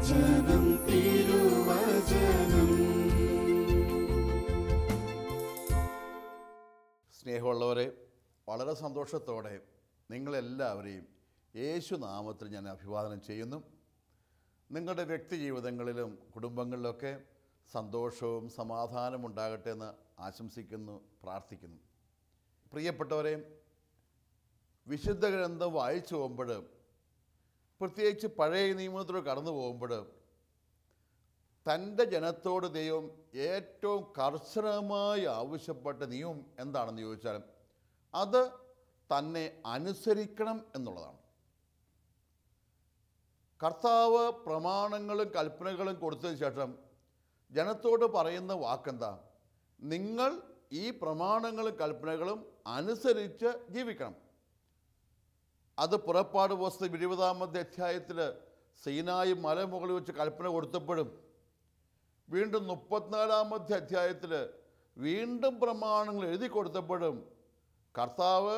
തിരുവചനം തിരുവചനം. സ്നേഹമുള്ളവരെ, വളരെ സന്തോഷത്തോടെ നിങ്ങളെല്ലാവരെയും യേശുനാമത്തിൽ ഞാൻ അഭിവാദനം ചെയ്യുന്നു. നിങ്ങളുടെ വ്യക്തി ജീവിതങ്ങളിലും കുടുംബങ്ങളിലൊക്കെ സന്തോഷവും സമാധാനവും ഉണ്ടാകട്ടെ എന്ന് ആശംസിക്കുന്നു, പ്രാർത്ഥിക്കുന്നു. പ്രിയപ്പെട്ടവരെ, വിശുദ്ധ ഗ്രന്ഥം വായിച്ചു പോകുമ്പോൾ, പ്രത്യേകിച്ച് പഴയ നിയമത്തിലൂടെ കടന്നു പോകുമ്പോൾ, തൻ്റെ ജനത്തോട് ദൈവം ഏറ്റവും കർശനമായി ആവശ്യപ്പെട്ട നിയമം എന്താണെന്ന് ചോദിച്ചാൽ അത് തന്നെ അനുസരിക്കണം എന്നുള്ളതാണ്. കർത്താവ് പ്രമാണങ്ങളും കൽപ്പനകളും കൊടുത്തതിന് ശേഷം ജനത്തോട് പറയുന്ന വാക്കെന്താ? നിങ്ങൾ ഈ പ്രമാണങ്ങളും കൽപ്പനകളും അനുസരിച്ച് ജീവിക്കണം. അത് പുറപ്പാട് പുസ്തകം 20-ാമത്തെ അധ്യായത്തിൽ സീനായി മലമുകളിൽ വെച്ച് കൽപ്പന കൊടുത്തപ്പോഴും, വീണ്ടും 34-ാമത്തെ അധ്യായത്തിൽ വീണ്ടും പ്രമാണങ്ങൾ എഴുതി കൊടുത്തപ്പോഴും കർത്താവ്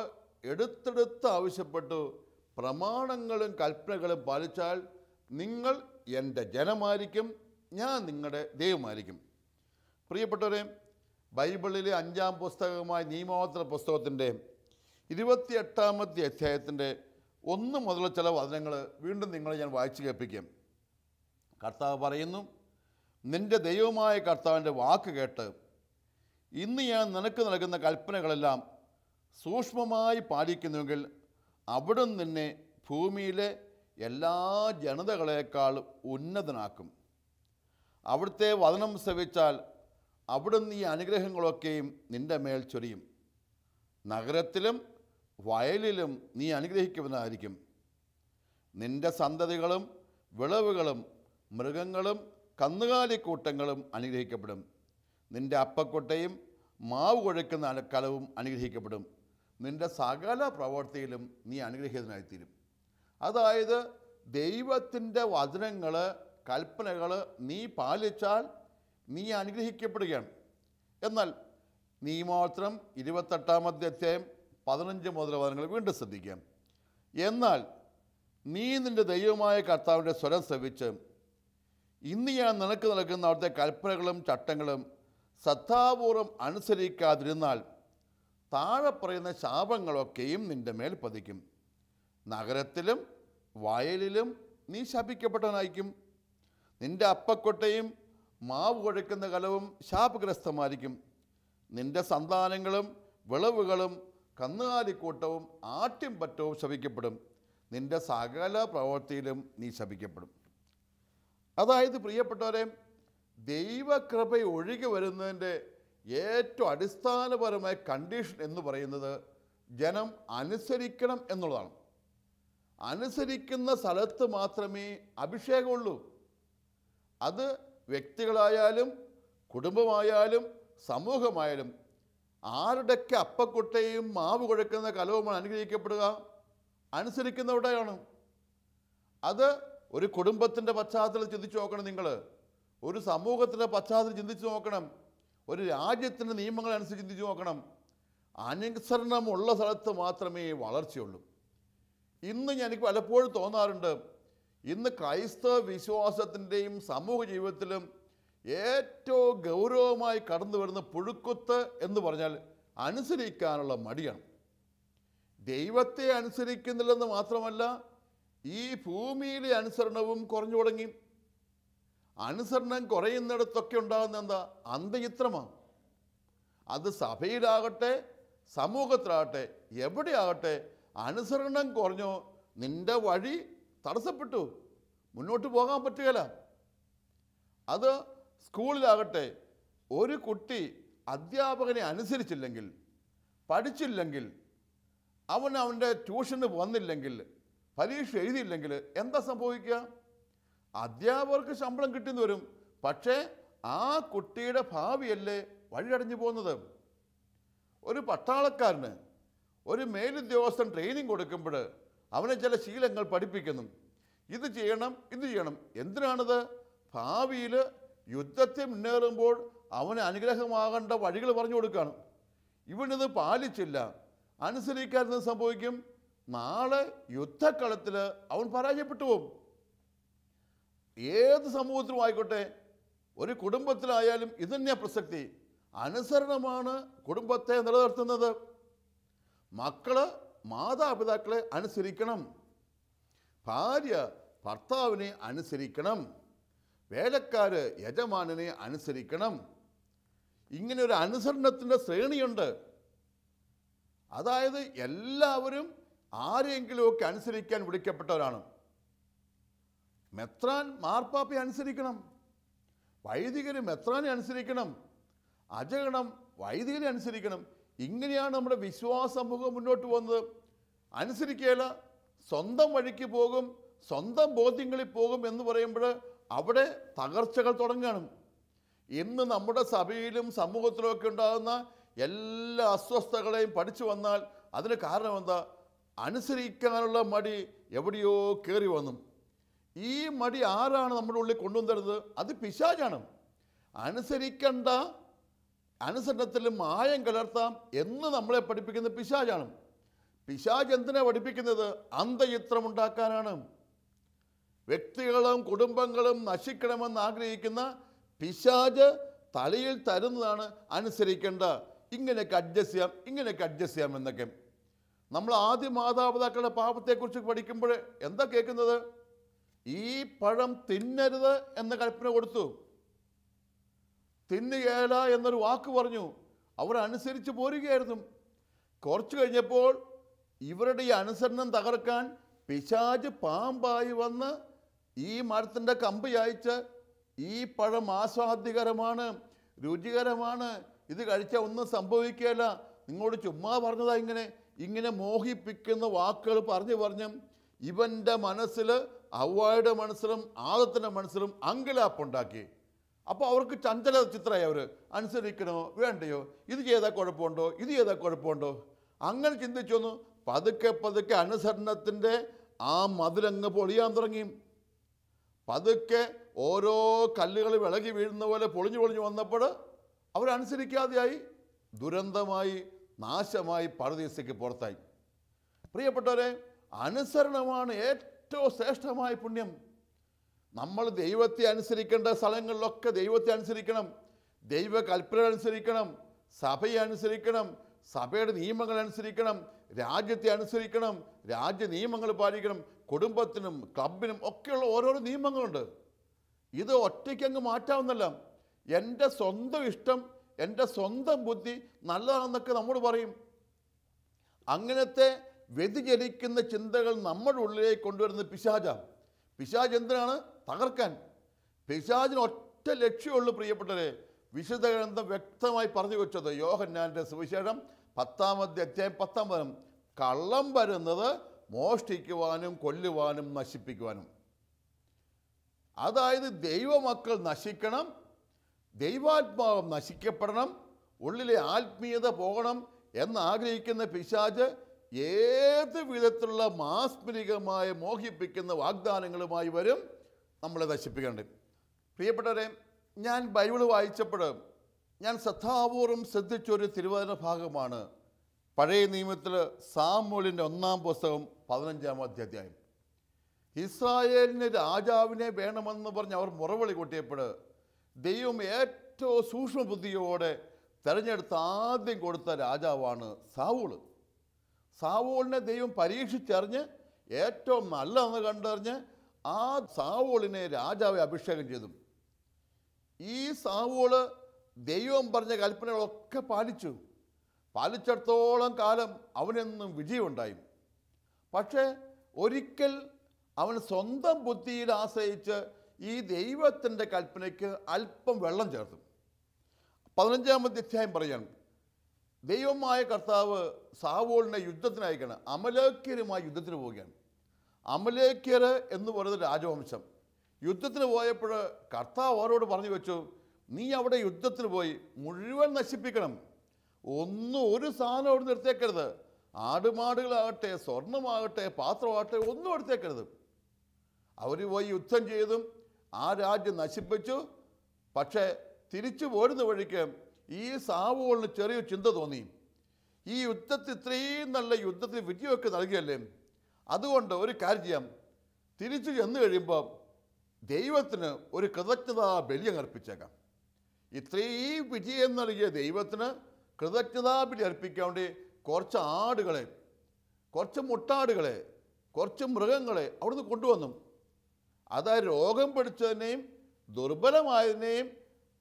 എടുത്തെടുത്ത് ആവശ്യപ്പെട്ടു, പ്രമാണങ്ങളും കൽപ്പനകളും പാലിച്ചാൽ നിങ്ങൾ എൻ്റെ ജനമായിരിക്കും, ഞാൻ നിങ്ങളുടെ ദൈവമായിരിക്കും. പ്രിയപ്പെട്ടവരെ, ബൈബിളിലെ 5-ാം പുസ്തകമായ നിയമാവർത്തന പുസ്തകത്തിൻ്റെ 28-ാമത്തെ അധ്യായത്തിൻ്റെ 1 മുതൽ ചില വചനങ്ങൾ വീണ്ടും നിങ്ങളെ ഞാൻ വായിച്ചു കേൾപ്പിക്കാം. കർത്താവ് പറയുന്നു, നിൻ്റെ ദൈവമായ കർത്താവിൻ്റെ വാക്ക് കേട്ട് ഇന്ന് ഞാൻ നിനക്ക് നൽകുന്ന കൽപ്പനകളെല്ലാം സൂക്ഷ്മമായി പാലിക്കുന്നുവെങ്കിൽ അവിടുന്ന് നിന്നെ ഭൂമിയിലെ എല്ലാ ജനതകളേക്കാൾ ഉന്നതനാക്കും. അവിടുത്തെ വചനം ശ്രവിച്ചാൽ അവിടുന്ന് ഈ അനുഗ്രഹങ്ങളൊക്കെയും നിൻ്റെ മേൽ ചൊരിയും. നഗരത്തിലും വയലിലും നീ അനുഗ്രഹിക്കുന്നതായിരിക്കും. നിൻ്റെ സന്തതികളും വിളവുകളും മൃഗങ്ങളും കന്നുകാലിക്കൂട്ടങ്ങളും അനുഗ്രഹിക്കപ്പെടും. നിൻ്റെ അപ്പക്കൊട്ടയും മാവ് കുഴക്കുന്ന കലവും അനുഗ്രഹിക്കപ്പെടും. നിൻ്റെ സകല പ്രവൃത്തിയിലും നീ അനുഗ്രഹീതനായിത്തീരും. അതായത് ദൈവത്തിൻ്റെ വചനങ്ങൾ, കൽപ്പനകൾ നീ പാലിച്ചാൽ നീ അനുഗ്രഹിക്കപ്പെടുകയാണ്. എന്നാൽ നിയമാവർത്തനം 28-ാമത്തെ അധ്യായം 15 മുതൽ വചനങ്ങൾ വീണ്ടും ശ്രദ്ധിക്കാം. എന്നാൽ നീ നിൻ്റെ ദൈവമായ കർത്താവിൻ്റെ സ്വരം ശ്രവിച്ച് ഇന്ന് ഞാൻ നിനക്ക് നൽകുന്ന അവിടുത്തെ കൽപ്പനകളും ചട്ടങ്ങളും ശ്രദ്ധാപൂർവം അനുസരിക്കാതിരുന്നാൽ താഴെ പറയുന്ന ശാപങ്ങളൊക്കെയും നിൻ്റെ മേൽ പതിക്കും. നഗരത്തിലും വയലിലും നീ ശപിക്കപ്പെട്ടവനായിരിക്കും. നിൻ്റെ അപ്പക്കൊട്ടയും മാവ് കുഴക്കുന്ന കലവും ശാപഗ്രസ്തമായിരിക്കും. നിൻ്റെ സന്താനങ്ങളും വിളവുകളും കന്നുകാലിക്കൂട്ടവും ആട്ടിൻപറ്റവും ശപിക്കപ്പെടും. നിൻ്റെ സകല പ്രവൃത്തിയിലും നീ ശപിക്കപ്പെടും. അതായത് പ്രിയപ്പെട്ടവരെ, ദൈവകൃപ ഒഴുകി വരുന്നതിൻ്റെ ഏറ്റവും അടിസ്ഥാനപരമായ കണ്ടീഷൻ എന്ന് പറയുന്നത് ജനം അനുസരിക്കണം എന്നുള്ളതാണ്. അനുസരിക്കുന്ന സ്ഥലത്ത് മാത്രമേ അഭിഷേകമുള്ളൂ. അത് വ്യക്തികളായാലും കുടുംബമായാലും സമൂഹമായാലും ആരുടെയൊക്കെ അപ്പക്കുട്ടയും മാവ് കുഴക്കുന്ന കലവുമാണ് അനുഗ്രഹിക്കപ്പെടുക? അനുസരിക്കുന്നവരുടെയാണ്. അത് ഒരു കുടുംബത്തിൻ്റെ പശ്ചാത്തലത്തിൽ ചിന്തിച്ച് നോക്കണം. നിങ്ങൾ ഒരു സമൂഹത്തിൻ്റെ പശ്ചാത്തലത്തിൽ ചിന്തിച്ച് നോക്കണം. ഒരു രാജ്യത്തിൻ്റെ നിയമങ്ങളനുസരിച്ച് ചിന്തിച്ച് നോക്കണം. അനുസരണമുള്ള സ്ഥലത്ത് മാത്രമേ വളർച്ചയുള്ളൂ. ഇന്ന് എനിക്ക് പലപ്പോഴും തോന്നാറുണ്ട്, ഇന്ന് ക്രൈസ്തവ വിശ്വാസത്തിൻ്റെയും സമൂഹ ജീവിതത്തിലും ഏറ്റവും ഗൗരവമായി കടന്നു വരുന്ന പുഴുക്കുത്ത് എന്ന് പറഞ്ഞാൽ അനുസരിക്കാനുള്ള മടിയാണ്. ദൈവത്തെ അനുസരിക്കുന്നില്ലെന്ന് മാത്രമല്ല, ഈ ഭൂമിയിലെ അനുസരണവും കുറഞ്ഞു തുടങ്ങി. അനുസരണം കുറയുന്നിടത്തൊക്കെ ഉണ്ടാകുന്ന എന്താ? അന്തചിത്രമാണ്. അത് സഭയിലാകട്ടെ സമൂഹത്തിലാകട്ടെ എവിടെയാകട്ടെ, അനുസരണം കുറഞ്ഞോ നിൻ്റെ വഴി തടസ്സപ്പെട്ടു, മുന്നോട്ട് പോകാൻ പറ്റുകയില്ല. അത് സ്കൂളിലാകട്ടെ, ഒരു കുട്ടി അധ്യാപകനെ അനുസരിച്ചില്ലെങ്കിൽ, പഠിച്ചില്ലെങ്കിൽ, അവൻ്റെ ട്യൂഷന് വന്നില്ലെങ്കിൽ, പരീക്ഷ എഴുതിയില്ലെങ്കിൽ എന്താ സംഭവിക്കുക? അധ്യാപകർക്ക് ശമ്പളം കിട്ടിയെന്ന് വരും, പക്ഷേ ആ കുട്ടിയുടെ ഭാവിയല്ലേ വഴിയടഞ്ഞു പോകുന്നത്. ഒരു പട്ടാളക്കാരന് ഒരു മേലുദ്യോഗസ്ഥൻ ട്രെയിനിങ് കൊടുക്കുമ്പോൾ അവനെ ചില ശീലങ്ങൾ പഠിപ്പിക്കുന്നു. ഇത് ചെയ്യണം, ഇത് ചെയ്യണം. എന്തിനാണിത്? ഭാവിയിൽ യുദ്ധത്തിൽ മുന്നേറുമ്പോൾ അവന് അനുഗ്രഹമാകേണ്ട വഴികൾ പറഞ്ഞു കൊടുക്കുകയാണ്. ഇവനിത് പാലിച്ചില്ല, അനുസരിക്കാതെ സംഭവിക്കും, നാളെ യുദ്ധക്കളത്തിൽ അവൻ പരാജയപ്പെട്ടു പോകും. ഏത് സമൂഹത്തിലും ആയിക്കോട്ടെ, ഒരു കുടുംബത്തിലായാലും ഇതുതന്നെയാണ് പ്രസക്തി. അനുസരണമാണ് കുടുംബത്തെ നിലനിർത്തുന്നത്. മക്കള് മാതാപിതാക്കളെ അനുസരിക്കണം, ഭാര്യ ഭർത്താവിനെ അനുസരിക്കണം, വേലക്കാര് യജമാനനെ അനുസരിക്കണം. ഇങ്ങനെ ഒരു അനുസരണത്തിൻ്റെ ശ്രേണിയുണ്ട്. അതായത് എല്ലാവരും ആരെങ്കിലുമൊക്കെ അനുസരിക്കാൻ വിളിക്കപ്പെട്ടവരാണ്. മെത്രാൻ മാർപ്പാപ്പയെ അനുസരിക്കണം, വൈദികർ മെത്രാനെ അനുസരിക്കണം, അജഗണം വൈദികരെ അനുസരിക്കണം. ഇങ്ങനെയാണ് നമ്മുടെ വിശ്വാസ സമൂഹം മുന്നോട്ട് പോകുന്നത്. അനുസരിക്കുകയില്ല, സ്വന്തം വഴിക്ക് പോകും, സ്വന്തം ബോധ്യങ്ങളിൽ പോകും എന്ന് പറയുമ്പോൾ അവിടെ തകർച്ചകൾ തുടങ്ങുകയാണ്. ഇന്ന് നമ്മുടെ സഭയിലും സമൂഹത്തിലുമൊക്കെ ഉണ്ടാകുന്ന എല്ലാ അസ്വസ്ഥതകളെയും പഠിച്ചു വന്നാൽ അതിന് കാരണം എന്താ? അനുസരിക്കാനുള്ള മടി എവിടെയോ കയറി വന്നു. ഈ മടി ആരാണ് നമ്മുടെ ഉള്ളിൽ കൊണ്ടുവന്നിരുന്നത്? അത് പിശാചാണ്. അനുസരിക്കേണ്ട അനുസരണത്തിൽ മായം കലർത്താം എന്ന് നമ്മളെ പഠിപ്പിക്കുന്ന പിശാചാണ്. പിശാച് എന്തിനാണ് പഠിപ്പിക്കുന്നത്? അന്തചിത്രമുണ്ടാക്കാനാണ്. വ്യക്തികളും കുടുംബങ്ങളും നശിക്കണമെന്ന് ആഗ്രഹിക്കുന്ന പിശാച് തലയിൽ തരുന്നതാണ് അനുസരിക്കേണ്ട, ഇങ്ങനെയൊക്കെ അഡ്ജസ്റ്റ് ചെയ്യാം, ഇങ്ങനെയൊക്കെ അഡ്ജസ്റ്റ് ചെയ്യാം എന്നൊക്കെ. നമ്മൾ ആദ്യ മാതാപിതാക്കളുടെ പാപത്തെക്കുറിച്ച് പഠിക്കുമ്പോൾ എന്താ കേൾക്കുന്നത്? ഈ പഴം തിന്നരുത് എന്ന കൽപ്പന കൊടുത്തു, തിന്നുകേല എന്നൊരു വാക്ക് പറഞ്ഞു. അവർ അനുസരിച്ച് പോരുകയായിരുന്നു. കുറച്ച് കഴിഞ്ഞപ്പോൾ ഇവരുടെ ഈ അനുസരണം തകർക്കാൻ പിശാച് പാമ്പായി വന്ന് ഈ മരത്തിൻ്റെ കമ്പ് ചായ്ച്ച് ഈ പഴം ആസ്വാദ്യകരമാണ്, രുചികരമാണ്, ഇത് കഴിച്ചാൽ ഒന്നും സംഭവിക്കുകയില്ല, നിങ്ങളോട് ചുമ്മാ പറഞ്ഞതാ, ഇങ്ങനെ മോഹിപ്പിക്കുന്ന വാക്കുകൾ പറഞ്ഞ് ഇവൻ്റെ മനസ്സിൽ, അവ്വയുടെ മനസ്സിലും ആദത്തിൻ്റെ മനസ്സിലും അങ്കലാപ്പുണ്ടാക്കി. അപ്പോൾ അവർക്ക് ചഞ്ചല ചിത്രമായി. അവർ അനുസരിക്കണോ വേണ്ടയോ, ഇത് ചെയ്താൽ കുഴപ്പമുണ്ടോ, ഇത് ചെയ്താൽ കുഴപ്പമുണ്ടോ, അങ്ങനെ ചിന്തിച്ചൊന്നു. പതുക്കെ അനുസരണത്തിൻ്റെ ആ മതിലങ്ങ് പൊളിയാൻ തുടങ്ങി. പതുക്കെ ഓരോ കല്ലുകൾ വിളകി വീഴുന്ന പോലെ പൊളിഞ്ഞു വന്നപ്പോൾ അവരനുസരിക്കാതെയായി, ദുരന്തമായി, നാശമായി, പരദീസയ്ക്ക് പുറത്തായി. പ്രിയപ്പെട്ടവരെ, അനുസരണമാണ് ഏറ്റവും ശ്രേഷ്ഠമായ പുണ്യം. നമ്മൾ ദൈവത്തെ അനുസരിക്കേണ്ട സ്ഥലങ്ങളിലൊക്കെ ദൈവത്തെ അനുസരിക്കണം, ദൈവ കൽപ്പന അനുസരിക്കണം, സഭയെ അനുസരിക്കണം, സഭയുടെ നിയമങ്ങൾ അനുസരിക്കണം, രാജ്യത്തെ അനുസരിക്കണം, രാജ്യ നിയമങ്ങൾ പാലിക്കണം. കുടുംബത്തിനും ക്ലബിനും ഒക്കെയുള്ള ഓരോരോ നിയമങ്ങളുണ്ട്. ഇത് ഒറ്റയ്ക്കങ്ങ് മാറ്റാവുന്നല്ല. എൻ്റെ സ്വന്തം ഇഷ്ടം, എൻ്റെ സ്വന്തം ബുദ്ധി നല്ലതാണെന്നൊക്കെ നമ്മൾ പറയും. അങ്ങനത്തെ വ്യതിചലിക്കുന്ന ചിന്തകൾ നമ്മുടെ ഉള്ളിലേക്ക് കൊണ്ടുവരുന്ന പിശാചാണ്. പിശാച് എന്തിനാണ്? തകർക്കാൻ. പിശാചിന് ഒറ്റ ലക്ഷ്യമുള്ളൂ പ്രിയപ്പെട്ടവരെ. വിശുദ്ധ ഗ്രന്ഥം വ്യക്തമായി പറഞ്ഞു വെച്ചത്. യോഹന്നാൻ്റെ സുവിശേഷം 10-ാം അധ്യായം 10-ാം വചനം, കള്ളം വരുന്നത് മോഷ്ടിക്കുവാനും കൊല്ലുവാനും നശിപ്പിക്കുവാനും. അതായത് ദൈവമക്കൾ നശിക്കണം, ദൈവാത്മാവ് നശിക്കപ്പെടണം, ഉള്ളിലെ ആത്മീയത പോകണം എന്നാഗ്രഹിക്കുന്ന പിശാച് ഏത് വിധത്തിലുള്ള മാസ്മരികമായ മോഹിപ്പിക്കുന്ന വാഗ്ദാനങ്ങളുമായി വരും നമ്മളെ നശിപ്പിക്കേണ്ടത്. പ്രിയപ്പെട്ടവരെ, ഞാൻ ബൈബിൾ വായിച്ചപ്പോൾ ഞാൻ ശ്രദ്ധാപൂർവം ശ്രദ്ധിച്ചൊരു തിരുവചന ഭാഗമാണ് പഴയ നിയമത്തിൽ സാമുവേലിൻ്റെ 1-ാം പുസ്തകം 15-ാം അധ്യായം. ഇസ്രായേലിന് രാജാവിനെ വേണമെന്ന് പറഞ്ഞ് അവർ മുറവിളി കൊട്ടിയപ്പോൾ ദൈവം ഏറ്റവും സൂക്ഷ്മബുദ്ധിയോടെ തിരഞ്ഞെടുത്ത് ആദ്യം കൊടുത്ത രാജാവാണ് സാവൂള്. സാവൂളിനെ ദൈവം പരീക്ഷിച്ചറിഞ്ഞ് ഏറ്റവും നല്ലതെന്ന് കണ്ടറിഞ്ഞ് ആ സാവൂളിനെ രാജാവെ അഭിഷേകം ചെയ്തു. ഈ സാവൂള് ദൈവം പറഞ്ഞ കൽപ്പനകളൊക്കെ പാലിച്ചിടത്തോളം കാലം അവനെന്നും വിജയമുണ്ടായി. പക്ഷേ ഒരിക്കൽ അവൻ സ്വന്തം ബുദ്ധിയിൽ ആശ്രയിച്ച് ഈ ദൈവത്തിൻ്റെ കൽപ്പനയ്ക്ക് അല്പം വെള്ളം ചേർത്തു. 15-ാം അധ്യായം പറയാണ്, ദൈവമായ കർത്താവ് സാവൂളിനെ യുദ്ധത്തിന് അയക്കണം. അമലേക്യരുമായി യുദ്ധത്തിന് പോവുകയാണ്. അമലേക്യർ എന്ന് പറയുന്നത് രാജവംശം. യുദ്ധത്തിന് പോയപ്പോൾ കർത്താവ് അവരോട് പറഞ്ഞു വെച്ചു, നീ അവിടെ യുദ്ധത്തിന് പോയി മുഴുവൻ നശിപ്പിക്കണം, ഒരു സാധനം അവിടെ നിർത്തേക്കരുത്. ആടുമാടുകളാകട്ടെ, സ്വർണമാകട്ടെ, പാത്രമാകട്ടെ, ഒന്നും എടുത്തേക്കരുത്. അവർ പോയി യുദ്ധം ചെയ്തും ആ രാജ്യം നശിപ്പിച്ചു. പക്ഷേ തിരിച്ചു പോരുന്ന വഴിക്ക് ഈ സാവൂളിന് ചെറിയൊരു ചിന്ത തോന്നി, ഈ യുദ്ധത്തിൽ ഇത്രയും നല്ല യുദ്ധത്തിൽ വിജയമൊക്കെ നൽകിയല്ലേ, അതുകൊണ്ട് ഒരു കാര്യം ചെയ്യാം, തിരിച്ചു ചെന്ന് കഴിയുമ്പോൾ ദൈവത്തിന് ഒരു കൃതജ്ഞതാ ബലി അർപ്പിച്ചേക്കാം. ഇത്രയും വിജയം നൽകിയ ദൈവത്തിന് കൃതജ്ഞതാ ബലി അർപ്പിക്കാൻ വേണ്ടി കുറച്ച് ആടുകളെ, കുറച്ച് മുട്ടാടുകളെ, കുറച്ച് മൃഗങ്ങളെ അവിടുന്ന് കൊണ്ടുവന്നു. അതായത് രോഗം പിടിച്ചതിനെയും ദുർബലമായതിനെയും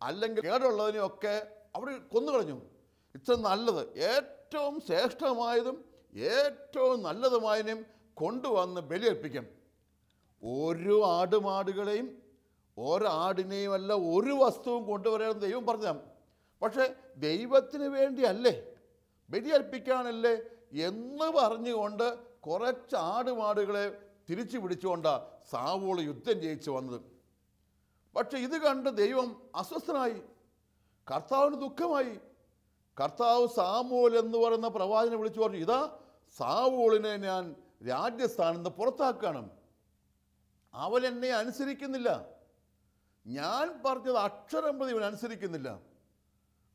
അല്ലെങ്കിൽ കേടുള്ളതിനെയും ഒക്കെ അവിടെ കൊന്നുകളഞ്ഞു. ഇത്ര നല്ലത്, ഏറ്റവും ശ്രേഷ്ഠമായതും ഏറ്റവും നല്ലതുമായതിനെയും കൊണ്ടുവന്ന് ബലിയർപ്പിക്കാം. ഒരു ആടുമാടുകളെയും ഒരാടിനെയും അല്ല ഒരു വസ്തുവും കൊണ്ടുവരാൻ ദൈവം പറഞ്ഞാൽ, പക്ഷേ ദൈവത്തിന് വേണ്ടിയല്ലേ, ബലിയർപ്പിക്കാനല്ലേ എന്ന് പറഞ്ഞുകൊണ്ട് കുറച്ച് ആടുമാടുകളെ തിരിച്ചു പിടിച്ചുകൊണ്ടാണ് സാവൂൾ യുദ്ധം ജയിച്ചു വന്നത്. പക്ഷെ ഇത് കണ്ട് ദൈവം അസ്വസ്ഥനായി, കർത്താവിന് ദുഃഖമായി. കർത്താവ് സാമൂൽ എന്ന് പറയുന്ന പ്രവാചകനെ വിളിച്ചു പറഞ്ഞു, ഇതാ സാവൂളിനെ ഞാൻ രാജ്യസ്ഥാനത്ത് നിന്ന് പുറത്താക്കുകയാണ്. അവൻ എന്നെ അനുസരിക്കുന്നില്ല, ഞാൻ പറഞ്ഞത് അക്ഷരം പ്രതി ഇവൻ അനുസരിക്കുന്നില്ല.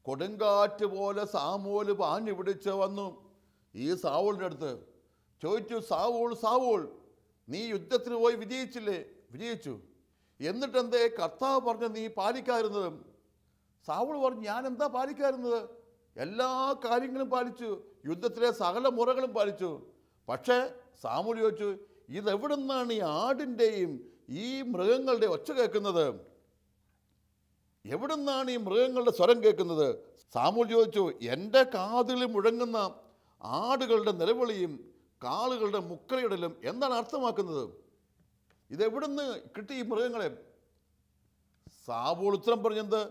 കൊടുങ്കാറ്റ് പോലെ സാമൂല് പാഞ്ഞു പിടിച്ച് വന്നു ഈ സാവൂളിൻ്റെ അടുത്ത് ചോദിച്ചു, സാവൂൾ സാവൂൾ, നീ യുദ്ധത്തിന് പോയി വിജയിച്ചില്ലേ? വിജയിച്ചു. എന്നിട്ടെന്തേ കർത്താവ് പറഞ്ഞ നീ പാലിക്കാതിരുന്നത്? സാവൂൾ പറഞ്ഞു, ഞാൻ എന്താ പാലിക്കാതിരുന്നത്? എല്ലാ കാര്യങ്ങളും പാലിച്ചു, യുദ്ധത്തിലെ സകല മുറകളും പാലിച്ചു. പക്ഷേ സാമൂൽ ചോദിച്ചു, ഇതെവിടെ നിന്നാണ് ഈ ആടിൻ്റെയും ഈ മൃഗങ്ങളുടെ ഒച്ച കേൾക്കുന്നത്? എവിടെ നിന്നാണ് ഈ മൃഗങ്ങളുടെ സ്വരം കേൾക്കുന്നത്? സാമൂൽ ചോദിച്ചു, എൻ്റെ കാതിൽ മുഴങ്ങുന്ന ആടുകളുടെ നിലവിളിയും കാളുകളുടെ മുക്കലയിടലും എന്താണ് അർത്ഥമാക്കുന്നത്? ഇതെവിടുന്ന് കിട്ടി ഈ മൃഗങ്ങളെ? സാവൂൾ ഉത്തരം പറഞ്ഞത്,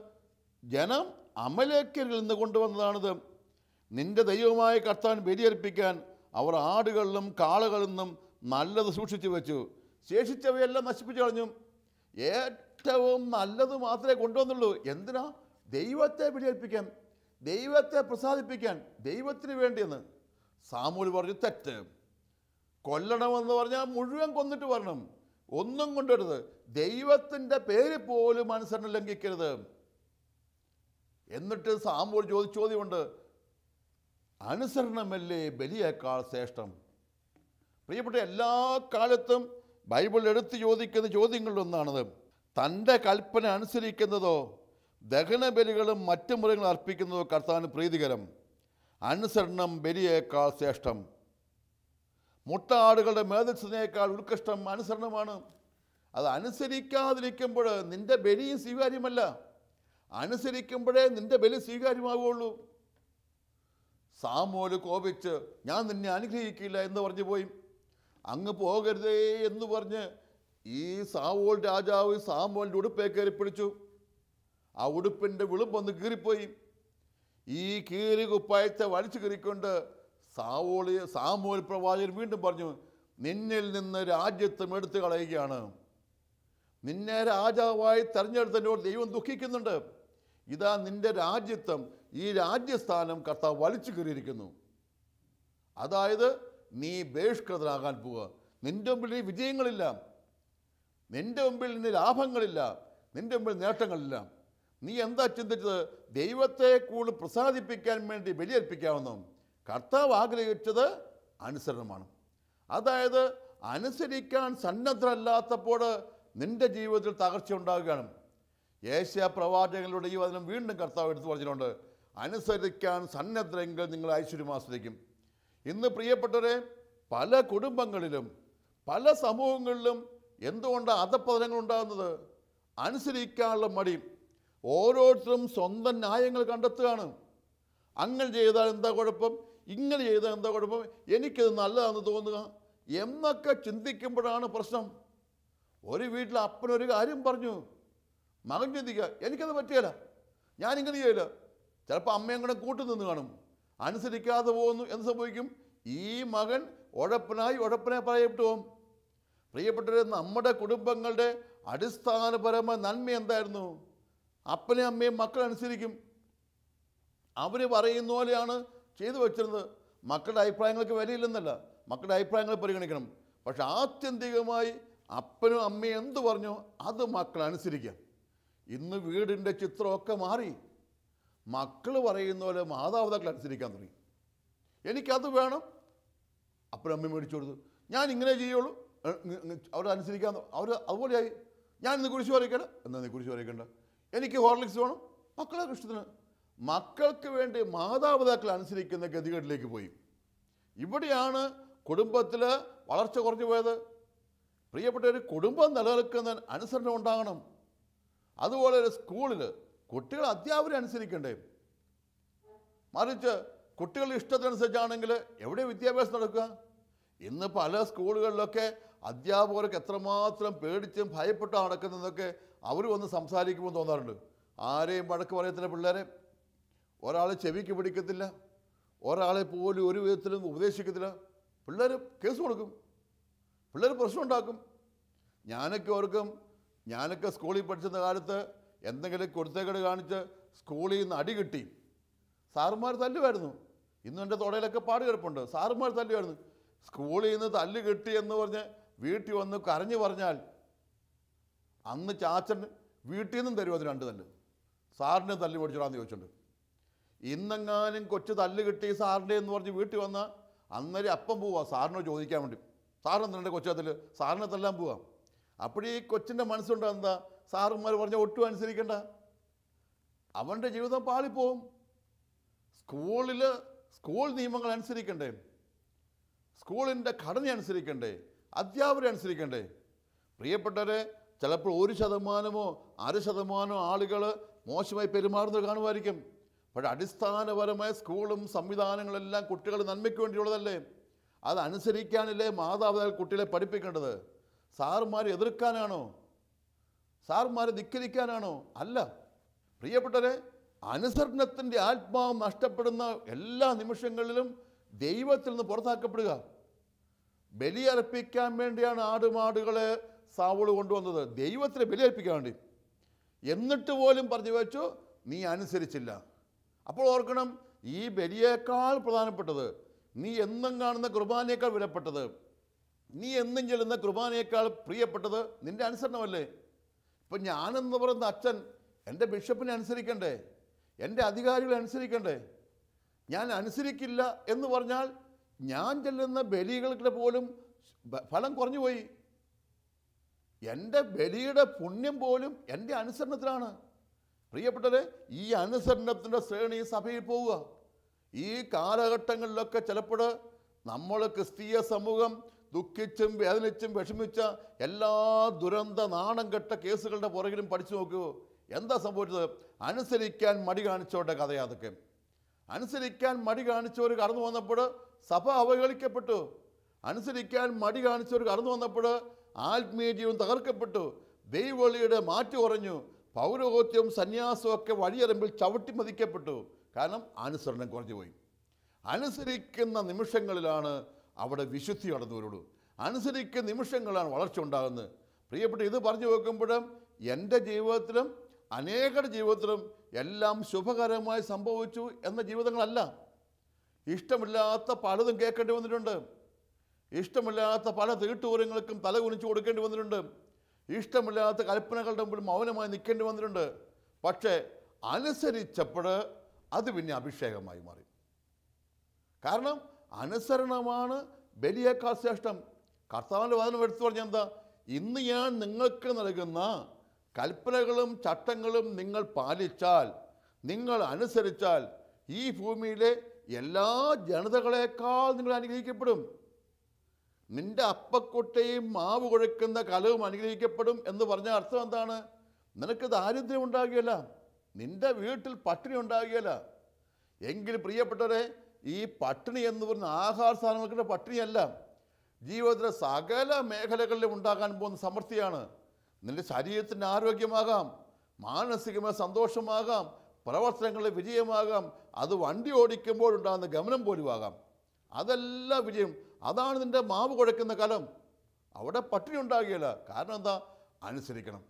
ജനം അമലേക്കരിൽ നിന്ന് കൊണ്ടുവന്നതാണിത്. നിന്റെ ദൈവമായ കർത്താൻ ബലിയർപ്പിക്കാൻ അവർ ആടുകളിലും കാളകളിൽ നിന്നും നല്ലത് സൂക്ഷിച്ചു വെച്ചു, ശേഷിച്ചവയെല്ലാം നശിപ്പിച്ചു കളഞ്ഞു. ഏറ്റവും നല്ലത് മാത്രമേ കൊണ്ടുവന്നുള്ളൂ. എന്തിനാ? ദൈവത്തെ ബലിയർപ്പിക്കാൻ, ദൈവത്തെ പ്രസാദിപ്പിക്കാൻ, ദൈവത്തിന് വേണ്ടിയെന്ന്. സാമൂൽ പറഞ്ഞു, തെറ്റ്. കൊല്ലണമെന്ന് പറഞ്ഞാൽ മുഴുവൻ കൊന്നിട്ട് വരണം, ഒന്നും കൊണ്ടുവരുത്. ദൈവത്തിൻ്റെ പേര് പോലും അനുസരണം ലംഘിക്കരുത്. എന്നിട്ട് സാമൂൽ ചോദ്യമുണ്ട്, അനുസരണമല്ലേ ബലിയേക്കാൾ ശ്രേഷ്ഠം? പ്രിയപ്പെട്ട, എല്ലാ കാലത്തും ബൈബിൾ എടുത്ത് ചോദിക്കുന്ന ചോദ്യങ്ങളിലൊന്നാണത്. തൻ്റെ കൽപ്പന അനുസരിക്കുന്നതോ ദഹനബലികളും മറ്റു മൃഗങ്ങൾ അർപ്പിക്കുന്നതോ കർത്താവിന് പ്രീതികരം? അനുസരണം ബലിയേക്കാൾ ശ്രേഷ്ഠം. മുട്ടാടുകളുടെ മേധസ്സിനേക്കാൾ ഉത്കൃഷ്ടം അനുസരണമാണ്. അത് അനുസരിക്കാതിരിക്കുമ്പോൾ നിന്റെ ബലിയും സ്വീകാര്യമല്ല, അനുസരിക്കുമ്പോഴേ നിന്റെ ബലി സ്വീകാര്യമാവുകയുള്ളൂ. സാമൂല് കോപിച്ച്, ഞാൻ നിന്നെ അനുഗ്രഹിക്കില്ല എന്ന് പറഞ്ഞു പോയി. അങ്ങ് പോകരുതേ എന്ന് പറഞ്ഞ് ഈ സാവൂൾ രാജാവ് സാമൂലിൻ്റെ ഉടുപ്പേ കയറി പിടിച്ചു. ആ ഉടുപ്പിൻ്റെ വിളുമ്പൊന്ന് കീറിപ്പോയി. ഈ കീറി കുപ്പായത്തെ വലിച്ചു കീറിക്കൊണ്ട് സാമൂൽ പ്രവാചകൻ വീണ്ടും പറഞ്ഞു, നിന്നിൽ നിന്ന് രാജ്യത്വം എടുത്തു കളയുകയാണ്. നിന്നെ രാജാവായി തെരഞ്ഞെടുത്തതിനോട് ദൈവം ദുഃഖിക്കുന്നുണ്ട്. ഇതാ നിന്റെ രാജ്യത്വം, ഈ രാജ്യസ്ഥാനം കർത്താവ് വലിച്ചു കീറിയിരിക്കുന്നു. അതായത് നീ ബഹിഷ്കൃതനാകാൻ പോവുക. നിൻ്റെ മുമ്പിൽ നീ വിജയങ്ങളില്ല, നിൻ്റെ മുമ്പിൽ നീ ലാഭങ്ങളില്ല, നിൻ്റെ മുമ്പിൽ നേട്ടങ്ങളില്ല. നീ എന്താ ചിന്തിച്ചത്? ദൈവത്തെ കൂടുതൽ പ്രസാദിപ്പിക്കാൻ വേണ്ടി ബലിയർപ്പിക്കാമെന്നോ? കർത്താവ് ആഗ്രഹിച്ചത് അനുസരണമാണ്. അതായത് അനുസരിക്കാൻ സന്നദ്ധരല്ലാത്തപ്പോൾ നിൻ്റെ ജീവിതത്തിൽ തകർച്ച ഉണ്ടാകുകയാണ്. യേശയ്യാ പ്രവാചകങ്ങളുടെ ഈ വചനം വീണ്ടും കർത്താവ് എടുത്തു പറഞ്ഞിട്ടുണ്ട്, അനുസരിക്കാൻ സന്നദ്ധരെങ്കിൽ നിങ്ങൾ ഐശ്വര്യം ആസ്വദിക്കും. ഇന്ന് പ്രിയപ്പെട്ടവരെ, പല കുടുംബങ്ങളിലും പല സമൂഹങ്ങളിലും എന്തുകൊണ്ടാണ് അധപ്പതനങ്ങൾ ഉണ്ടാകുന്നത്? അനുസരിക്കാനുള്ള മടി. ഓരോരുത്തരും സ്വന്തം ന്യായങ്ങൾ കണ്ടെത്തുകയാണ്. അങ്ങനെ ചെയ്താൽ എന്താ കുഴപ്പം, ഇങ്ങനെ ചെയ്താൽ എന്താ കുഴപ്പം, എനിക്കത് നല്ലതാണെന്ന് തോന്നുക എന്നൊക്കെ ചിന്തിക്കുമ്പോഴാണ് പ്രശ്നം. ഒരു വീട്ടിൽ അപ്പനൊരു കാര്യം പറഞ്ഞു, മകൻ ചിന്തിക്കുക, എനിക്കത് പറ്റിയല്ല, ഞാനിങ്ങനെ ചെയ്യില്ല. ചിലപ്പോൾ അമ്മയും കൂടെ കൂട്ടുനിന്ന് കാണും, അനുസരിക്കാതെ പോകുന്നു. എന്ത് സംഭവിക്കും? ഈ മകൻ ഉഴപ്പനെ പറയപ്പെട്ടു പോകും. പ്രിയപ്പെട്ടവരെ, നമ്മുടെ കുടുംബങ്ങളുടെ അടിസ്ഥാനപരമായ നന്മ എന്തായിരുന്നു? അപ്പനെയും അമ്മയും മക്കൾ അനുസരിക്കും. അവർ പറയുന്ന പോലെയാണ് ചെയ്തു വെച്ചിരുന്നത്. മക്കളുടെ അഭിപ്രായങ്ങൾക്ക് വിലയില്ലെന്നല്ല, മക്കളുടെ അഭിപ്രായങ്ങൾ പരിഗണിക്കണം. പക്ഷെ ആത്യന്തികമായി അപ്പനും അമ്മയും എന്ത് പറഞ്ഞോ അത് മക്കൾ അനുസരിക്കാം. ഇന്ന് വീടിൻ്റെ ചിത്രമൊക്കെ മാറി. മക്കൾ പറയുന്ന പോലെ മാതാപിതാക്കൾ അനുസരിക്കാൻ തുടങ്ങി. എനിക്കത് വേണം, അപ്പനും അമ്മയും മേടിച്ചു കൊടുത്തു, ഞാൻ ഇങ്ങനെ ചെയ്യുള്ളൂ, അവർ അനുസരിക്കാൻ, അവർ അതുപോലെയായി. ഞാൻ ഇന്ന് കുരിശ് വരയ്ക്കണ്ട, എന്നാൽ നീ കുരിശ് വരയ്ക്കണ്ട. എനിക്ക് ഹോർലിക്സ് വേണം, മക്കളെ ഇഷ്ടത്തിന്. മക്കൾക്ക് വേണ്ടി മാതാപിതാക്കൾ അനുസരിക്കുന്ന ഗതികേട്ടിലേക്ക് പോയി. ഇവിടെയാണ് കുടുംബത്തിൽ വളർച്ച കുറഞ്ഞു പോയത്. പ്രിയപ്പെട്ട ഒരു കുടുംബം നിലനിൽക്കുന്ന അനുസരണം ഉണ്ടാകണം. അതുപോലെ ഒരു സ്കൂളിൽ കുട്ടികൾ അധ്യാപകരെ അനുസരിക്കണ്ടേ? മറിച്ച് കുട്ടികളുടെ ഇഷ്ടത്തിനനുസരിച്ചാണെങ്കിൽ എവിടെ വിദ്യാഭ്യാസം നടക്കുക? ഇന്ന് പല സ്കൂളുകളിലൊക്കെ അധ്യാപകർക്ക് എത്രമാത്രം പേടിച്ചും ഭയപ്പെട്ടാണ് നടക്കുന്നതെന്നൊക്കെ അവർ വന്ന് സംസാരിക്കുമ്പോൾ തോന്നാറുണ്ട്. ആരെയും വഴക്ക് പറയത്തില്ല പിള്ളേരെ, ഒരാളെ ചെവിക്ക് പിടിക്കത്തില്ല, ഒരാളെ പോലും ഒരു വിധത്തിലും ഉപദേശിക്കത്തില്ല. പിള്ളേർ കേസ് കൊടുക്കും, പിള്ളേർ പ്രശ്നം ഉണ്ടാക്കും. ഞാനൊക്കെ സ്കൂളിൽ പഠിച്ചിരുന്ന കാലത്ത് എന്തെങ്കിലും കൊടുത്തേക്കട് കാണിച്ച് സ്കൂളിൽ നിന്ന് അടി കിട്ടി. സാറുമാർ തല്ലുമായിരുന്നു. ഇന്നും എൻ്റെ തൊടയിലൊക്കെ പാട് കിടപ്പുണ്ട്. സാറുമാർ തല്ലുമായിരുന്നു. സ്കൂളിൽ നിന്ന് തല്ല് കിട്ടി എന്ന് പറഞ്ഞ് വീട്ടിൽ വന്ന് കരഞ്ഞു പറഞ്ഞാൽ അന്ന് ചാച്ചൻ വീട്ടിൽ നിന്നും തരും അത് 2 തല്ല്. സാറിനെ തല്ല് മേടിച്ചോടാന്ന് ചോദിച്ചിട്ടുണ്ട്. ഇന്നെങ്ങാനും കൊച്ചു തല്ല് കിട്ടി സാറിൻ്റെ എന്ന് പറഞ്ഞ് വീട്ടിൽ വന്നാൽ അന്നേരം അപ്പം പോവാ സാറിനോട് ചോദിക്കാൻ വേണ്ടി. സാറിനെന്തുണ്ട് കൊച്ചത്തില്, സാറിനെ തല്ലാൻ പോവാം. അപ്പോഴീ കൊച്ചിൻ്റെ മനസ്സുണ്ട് എന്താ, സാറുമാർ പറഞ്ഞ ഒട്ടും അനുസരിക്കണ്ട, അവൻ്റെ ജീവിതം പാളിപ്പോവും. സ്കൂൾ നിയമങ്ങൾ അനുസരിക്കണ്ടേ, സ്കൂളിൻ്റെ ഘടന അനുസരിക്കണ്ടേ, അധ്യാപകരെ അനുസരിക്കണ്ടേ? പ്രിയപ്പെട്ടവരെ, ചിലപ്പോൾ 1% 0.5% ആളുകൾ മോശമായി പെരുമാറുന്നത് കാണുമായിരിക്കും. പക്ഷേ അടിസ്ഥാനപരമായ സ്കൂളും സംവിധാനങ്ങളെല്ലാം കുട്ടികളുടെ നന്മയ്ക്ക് വേണ്ടിയുള്ളതല്ലേ? അതനുസരിക്കാനല്ലേ മാതാപിതാക്കൾ കുട്ടികളെ പഠിപ്പിക്കേണ്ടത്? സാറുമാരെ എതിർക്കാനാണോ? സാറുമാരെ ധിക്കരിക്കാനാണോ? അല്ല. പ്രിയപ്പെട്ടവരെ, അനുസരണത്തിൻ്റെ ആത്മാവ് നഷ്ടപ്പെടുന്ന എല്ലാ നിമിഷങ്ങളിലും ദൈവത്തിൽ നിന്ന് പുറത്താക്കപ്പെടുക. ബലിയർപ്പിക്കാൻ വേണ്ടിയാണ് ആടുമാടുകളെ സാവൂൾ കൊണ്ടുവന്നത്, ദൈവത്തിനെ ബലിയർപ്പിക്കാൻ വേണ്ടി. എന്നിട്ട് പോലും പറഞ്ഞു വെച്ചു നീ അനുസരിച്ചില്ല. അപ്പോൾ ഓർക്കണം, ഈ ബലിയേക്കാൾ പ്രധാനപ്പെട്ടത്, നീ എന്നും കാണുന്ന കുർബാനയേക്കാൾ വിലപ്പെട്ടത്, നീ എന്നും ചെല്ലുന്ന കുർബാനയേക്കാൾ പ്രിയപ്പെട്ടത് നിൻ്റെ അനുസരണമല്ലേ? ഇപ്പം ഞാനെന്ന് പറയുന്ന അച്ഛൻ എൻ്റെ ബിഷപ്പിനെ അനുസരിക്കണ്ടേ? എൻ്റെ അധികാരികളെ അനുസരിക്കണ്ടേ? ഞാൻ അനുസരിക്കില്ല എന്ന് പറഞ്ഞാൽ ഞാൻ ചെല്ലുന്ന ബലികളുടെ പോലും ഫലം കുറഞ്ഞു പോയി. എൻ്റെ ബലിയുടെ പുണ്യം പോലും എൻ്റെ അനുസരണത്തിലാണ്. പ്രിയപ്പെട്ടവരെ, ഈ അനുസരണത്തിൻ്റെ ശ്രേണി സഭയിൽ പോവുക. ഈ കാലഘട്ടങ്ങളിലൊക്കെ ചിലപ്പോൾ നമ്മൾ ക്രിസ്തീയ സമൂഹം ദുഃഖിച്ചും വേദനിച്ചും വിഷമിച്ച എല്ലാ ദുരന്ത നാണം കെട്ട കേസുകളുടെ പുറകിലും പഠിച്ചു നോക്കൂ. എന്താ സംഭവിച്ചത്? അനുസരിക്കാൻ മടി കാണിച്ചവരുടെ കഥയാണ് അതൊക്കെ. അനുസരിക്കാൻ മടി കാണിച്ചവർ കടന്നു വന്നപ്പോൾ സഭ അവഹേളിക്കപ്പെട്ടു. അനുസരിക്കാൻ മടി കാണിച്ചവർ കടന്നു വന്നപ്പോൾ ആത്മീയ ജീവൻ തകർക്കപ്പെട്ടു. ദൈവവിളിയുടെ മാറ്റു കുറഞ്ഞു. പൗരോഹിത്യവും സന്യാസവും ഒക്കെ വഴിയറമ്പിൽ ചവിട്ടി മതിക്കപ്പെട്ടു. കാരണം അനുസരണം കുറഞ്ഞു പോയി. അനുസരിക്കുന്ന നിമിഷങ്ങളിലാണ് അവിടെ വിശുദ്ധി കടന്നുവരുള്ളൂ. അനുസരിക്കുന്ന നിമിഷങ്ങളാണ് വളർച്ച ഉണ്ടാകുന്നത്. പ്രിയപ്പെട്ട, ഇത് പറഞ്ഞു വെക്കുമ്പോഴും എൻ്റെ ജീവിതത്തിലും അനേകരുടെ ജീവിതത്തിലും എല്ലാം ശുഭകരമായി സംഭവിച്ചു എന്ന ജീവിതങ്ങളല്ല. ഇഷ്ടമില്ലാത്ത പലതും കേൾക്കേണ്ടി വന്നിട്ടുണ്ട്. ഇഷ്ടമില്ലാത്ത പല തീട്ടൂരങ്ങൾക്കും തല കുനിച്ചു കൊടുക്കേണ്ടി വന്നിട്ടുണ്ട്. ഇഷ്ടമില്ലാത്ത കൽപ്പനകളുടെ മുമ്പിൽ മൗനമായി നിൽക്കേണ്ടി വന്നിട്ടുണ്ട്. പക്ഷേ അനുസരിച്ചപ്പോൾ അത് പിന്നെ അഭിഷേകമായി മാറി. കാരണം അനുസരണമാണ് ബലിയേക്കാൾ ശ്രേഷ്ഠം. കർത്താവിൻ്റെ വചനം എടുത്തു പറഞ്ഞാൽ എന്താ? ഇന്ന് ഞാൻ നിങ്ങൾക്ക് നൽകുന്ന കൽപ്പനകളും ചട്ടങ്ങളും നിങ്ങൾ പാലിച്ചാൽ, നിങ്ങൾ അനുസരിച്ചാൽ ഈ ഭൂമിയിലെ എല്ലാ ജനതകളെക്കാൾ നിങ്ങൾ അനുഗ്രഹിക്കപ്പെടും. നിന്റെ അപ്പക്കൊട്ടയും മാവ് കുഴക്കുന്ന കലവും അനുഗ്രഹിക്കപ്പെടും എന്ന് പറഞ്ഞ അർത്ഥം എന്താണ്? നിനക്ക് ദാരിദ്ര്യം ഉണ്ടാകുകയില്ല, നിന്റെ വീട്ടിൽ പട്ടിണി ഉണ്ടാകുകയില്ല. എങ്കിൽ പ്രിയപ്പെട്ടവരെ, ഈ പട്ടിണി എന്ന് പറയുന്ന ആഹാര സാധനങ്ങളുടെ പട്ടിണിയല്ല, ജീവിതത്തിലെ സകല മേഖലകളിലും ഉണ്ടാകാൻ പോകുന്ന സമൃദ്ധിയാണ്. നിന്റെ ശരീരത്തിൻ്റെ ആരോഗ്യമാകാം, മാനസികമായ സന്തോഷമാകാം, പ്രവർത്തനങ്ങളുടെ വിജയമാകാം, അത് വണ്ടി ഓടിക്കുമ്പോഴുണ്ടാകുന്ന ഗമനം പോലും ആകാം. അതെല്ലാം വിജയം. അതാണ് നിൻ്റെ മാവ് കുഴക്കുന്ന കലം. അവിടെ പട്ടിണി ഉണ്ടാകുകയില്ല. കാരണം എന്താ? അനുസരിക്കണം.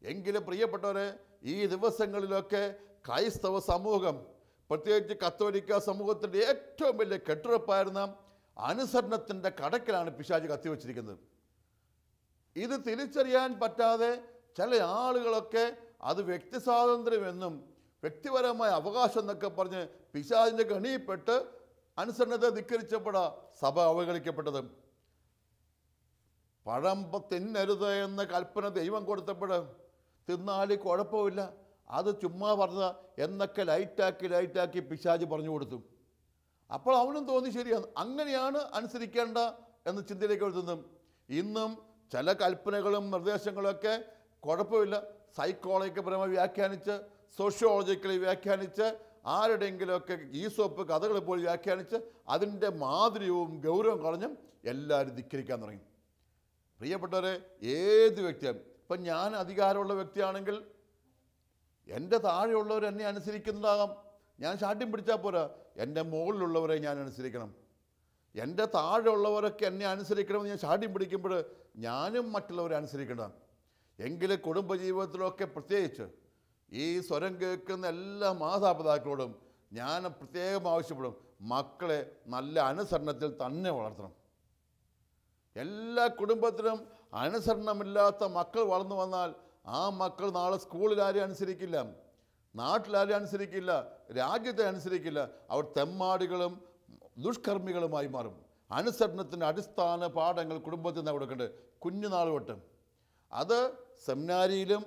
എങ്കിലും പ്രിയപ്പെട്ടവരെ, ഈ ദിവസങ്ങളിലൊക്കെ ക്രൈസ്തവ സമൂഹം, പ്രത്യേകിച്ച് കത്തോലിക്ക സമൂഹത്തിൻ്റെ ഏറ്റവും വലിയ കെട്ടുറപ്പായിരുന്ന അനുസരണത്തിൻ്റെ കടക്കിലാണ് പിശാച് കത്തിവെച്ചിരിക്കുന്നത്. ഇത് തിരിച്ചറിയാൻ പറ്റാതെ ചില ആളുകളൊക്കെ അത് വ്യക്തി സ്വാതന്ത്ര്യമെന്നും വ്യക്തിപരമായ അവകാശം എന്നൊക്കെ പറഞ്ഞ് പിശാചിൻ്റെ ഗണിയിൽപ്പെട്ട് അനുസരണത്തെ ധിക്കരിച്ചപ്പോഴാണ് സഭ അവഗണിക്കപ്പെട്ടത്. പഴം തിന്നരുത് എന്ന കൽപ്പന ദൈവം കൊടുത്തപ്പോൾ തിന്നാൽ കുഴപ്പമില്ല, അത് ചുമ്മാ പറഞ്ഞ എന്നൊക്കെ ലൈറ്റാക്കി പിശാച് പറഞ്ഞു കൊടുത്തു. അപ്പോൾ അവനും തോന്നി ശരിയാണ്, അങ്ങനെയാണ് അനുസരിക്കേണ്ട എന്ന ചിന്തയിലേക്ക് എഴുതുന്നു. ഇന്നും ചില കൽപ്പനകളും നിർദ്ദേശങ്ങളൊക്കെ കുഴപ്പമില്ല, സൈക്കോളജിക്കൽപരമായി വ്യാഖ്യാനിച്ച്, സോഷ്യോളജിക്കലി വ്യാഖ്യാനിച്ച്, ആരുടെയെങ്കിലുമൊക്കെ ഈസോപ്പ് കഥകൾ പോലും വ്യാഖ്യാനിച്ച് അതിൻ്റെ മാധുര്യവും ഗൗരവം കളഞ്ഞും എല്ലാവരും ധിക്കരിക്കാൻ തുടങ്ങി. പ്രിയപ്പെട്ടവരെ, ഏത് വ്യക്തിയാണ്, ഇപ്പം ഞാൻ അധികാരമുള്ള വ്യക്തിയാണെങ്കിൽ എൻ്റെ താഴെയുള്ളവർ എന്നെ അനുസരിക്കുന്നതാകാം, ഞാൻ ശാഠ്യം പിടിച്ചാൽ പോരാ, എൻ്റെ മുകളിലുള്ളവരെ ഞാൻ അനുസരിക്കണം. എൻ്റെ താഴെയുള്ളവരൊക്കെ എന്നെ അനുസരിക്കണമെന്ന് ഞാൻ ശാഠ്യം പിടിക്കുമ്പോൾ ഞാനും മറ്റുള്ളവരെ അനുസരിക്കണം. എങ്കിലും കുടുംബജീവിതത്തിലൊക്കെ പ്രത്യേകിച്ച് ഈ സ്വരം കേൾക്കുന്ന എല്ലാ മാതാപിതാക്കളോടും ഞാൻ പ്രത്യേകം ആവശ്യപ്പെടും, മക്കളെ നല്ല അനുസരണത്തിൽ തന്നെ വളർത്തണം. എല്ലാ കുടുംബത്തിലും അനുസരണമില്ലാത്ത മക്കൾ വളർന്നു വന്നാൽ ആ മക്കൾ നാളെ സ്കൂളിൽ ആരും അനുസരിക്കില്ല, നാട്ടിലാരും അനുസരിക്കില്ല, രാജ്യത്തെ അനുസരിക്കില്ല. അവർ തെമ്മാടികളും ദുഷ്കർമ്മികളുമായി മാറും. അനുസരണത്തിൻ്റെ അടിസ്ഥാന പാഠങ്ങൾ കുടുംബത്തിൽ നിന്ന് കൊടുക്കേണ്ടത് കുഞ്ഞുനാൾ തൊട്ട്. അത് സെമിനാരിയിലും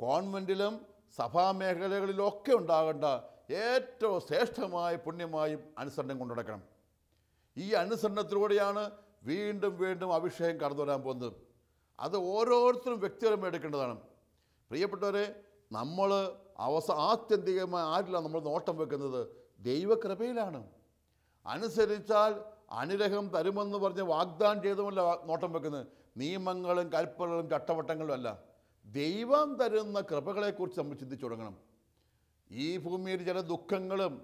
കോൺവെൻറ്റിലും സഭാമേഖലകളിലൊക്കെ ഉണ്ടാകേണ്ട ഏറ്റവും ശ്രേഷ്ഠമായ പുണ്യമായും അനുസരണം കൊണ്ടു നടക്കണം. ഈ അനുസരണത്തിലൂടെയാണ് വീണ്ടും വീണ്ടും അഭിഷേകം കടന്നു വരാൻ പോകുന്നത്. അത് ഓരോരുത്തരും വ്യക്തിപരമായി എടുക്കേണ്ടതാണ്. പ്രിയപ്പെട്ടവരെ, നമ്മൾ ആത്യന്തികമായ ആരിലാണ് നമ്മൾ നോട്ടം വെക്കുന്നത്? ദൈവകൃപയിലാണ്. അനുസരിച്ചാൽ അനുഗ്രഹം തരുമെന്ന് പറഞ്ഞ് വാഗ്ദാനം ചെയ്തുമല്ല നോട്ടം വെക്കുന്നത്, നിയമങ്ങളും കൽപ്പനകളും ചട്ടവട്ടങ്ങളും അല്ല, ദൈവം തരുന്ന കൃപകളെക്കുറിച്ച് നമ്മൾ ചിന്തിച്ചു തുടങ്ങണം. ഈ ഭൂമിയിൽ ചില ദുഃഖങ്ങളും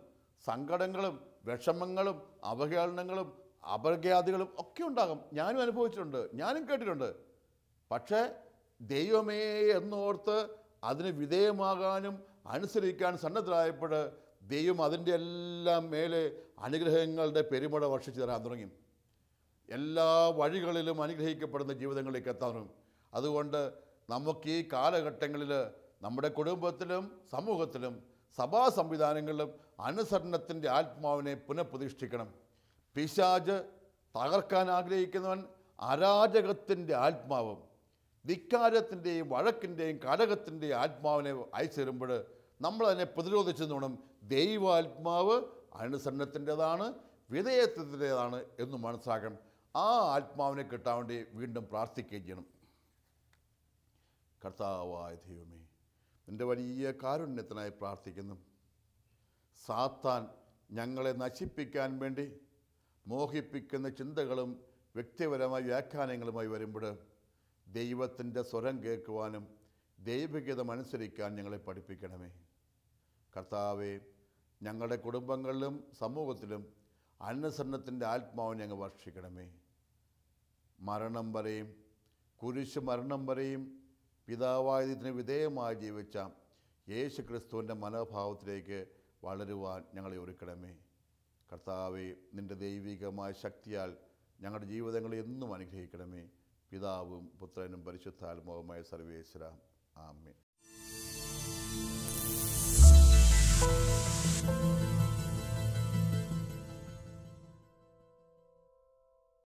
സങ്കടങ്ങളും വിഷമങ്ങളും അവഹേളനങ്ങളും അപര്യാദികളും ഒക്കെ ഉണ്ടാകും. ഞാനും അനുഭവിച്ചിട്ടുണ്ട്, ഞാനും കേട്ടിട്ടുണ്ട്. പക്ഷേ ദൈവമേ എന്നോർത്ത് അതിന് വിധേയമാകാനും അനുസരിക്കാൻ സന്നദ്ധരായപ്പോൾ ദൈവം അതിൻ്റെ എല്ലാം മേലെ അനുഗ്രഹങ്ങളുടെ പെരുമഴ വർഷിച്ചു തരാൻ തുടങ്ങി. എല്ലാ വഴികളിലും അനുഗ്രഹിക്കപ്പെടുന്ന ജീവിതങ്ങളിലേക്ക് എത്താൻ തുടങ്ങും. അതുകൊണ്ട് നമുക്ക് ഈ കാലഘട്ടങ്ങളിൽ നമ്മുടെ കുടുംബത്തിലും സമൂഹത്തിലും സഭാ സംവിധാനങ്ങളിലും അനുസരണത്തിൻ്റെ ആത്മാവിനെ പുനഃപ്രതിഷ്ഠിക്കണം. പിശാച് തകർക്കാൻ ആഗ്രഹിക്കുന്നവൻ അരാജകത്തിൻ്റെ ആത്മാവും ധിക്കാരത്തിൻ്റെയും വഴക്കിൻ്റെയും കലഹത്തിൻ്റെയും ആത്മാവിനെ അയച്ചു തരുമ്പോൾ നമ്മളതിനെ പ്രതിരോധിച്ചു നോണം. ദൈവാത്മാവ് അനുസരണത്തിൻ്റെതാണ്, വിധേയത്വത്തിൻ്റെതാണ് എന്ന് മനസ്സിലാക്കണം. ആ ആത്മാവിനെ കിട്ടാൻ വേണ്ടി വീണ്ടും പ്രാർത്ഥിക്കുകയും ചെയ്യണം. കർത്താവായ ദൈവമേ, നിൻ്റെ വലിയ കാരുണ്യത്തിനായി പ്രാർത്ഥിക്കുന്നു. സാത്താൻ ഞങ്ങളെ നശിപ്പിക്കാൻ വേണ്ടി മോഹിപ്പിക്കുന്ന ചിന്തകളും വ്യക്തിപരമായ വ്യാഖ്യാനങ്ങളുമായി വരുമ്പോൾ ദൈവത്തിൻ്റെ സ്വരം കേൾക്കുവാനും ദൈവഗീതം അനുസരിക്കാൻ ഞങ്ങളെ പഠിപ്പിക്കണമേ. കർത്താവേ, ഞങ്ങളുടെ കുടുംബങ്ങളിലും സമൂഹത്തിലും അനുസരണത്തിൻ്റെ ആത്മാവിനെ ഞങ്ങൾ വർഷിക്കണമേ. മരണം വരെയും കുരിശ് മരണം വരെയും പിതാവായതിന് വിധേയമായി ജീവിച്ച യേശു ക്രിസ്തുവിൻ്റെ മനോഭാവത്തിലേക്ക് വളരുവാൻ ഞങ്ങളെ ഒരുക്കണമേ. കർത്താവേ, നിൻ്റെ ദൈവികമായ ശക്തിയാൽ ഞങ്ങളുടെ ജീവിതങ്ങളെ എന്നും അനുഗ്രഹിക്കണമേ. പിതാവും പുത്രനും പരിശുദ്ധാത്മാവുമായ സർവേശ്വര. ആമേൻ.